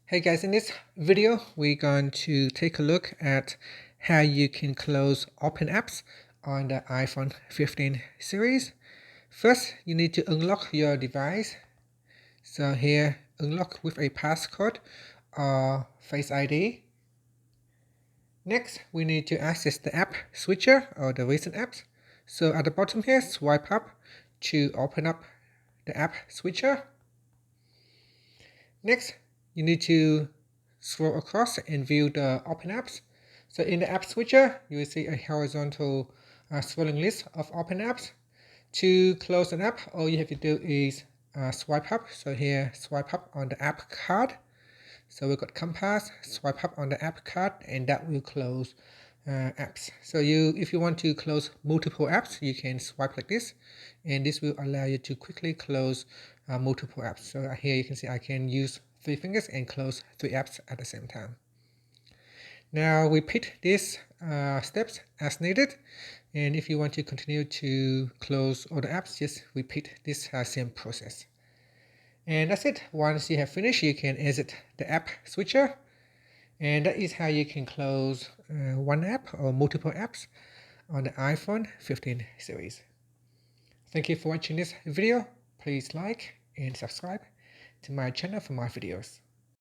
Hey guys, in this video we're going to take a look at how you can close open apps on the iPhone 15 series. First, you need to unlock your device. So here, unlock with a passcode or Face ID. Next, we need to access the app switcher or the recent apps. So at the bottom here, swipe up to open up the app switcher. Next, you need to scroll across and view the open apps. So in the app switcher, you will see a horizontal scrolling list of open apps. To close an app, all you have to do is swipe up. So here, swipe up on the app card. So we've got compass, swipe up on the app card, and that will close apps. So if you want to close multiple apps, you can swipe like this, and this will allow you to quickly close multiple apps. So here you can see I can use 3 fingers and close 3 apps at the same time. Now repeat these steps as needed, and if you want to continue to close all the apps, just repeat this same process. And that's it. Once you have finished, you can exit the app switcher. And that is how you can close one app or multiple apps on the iPhone 15 series. Thank you for watching this video. Please like and subscribe to my channel for more videos.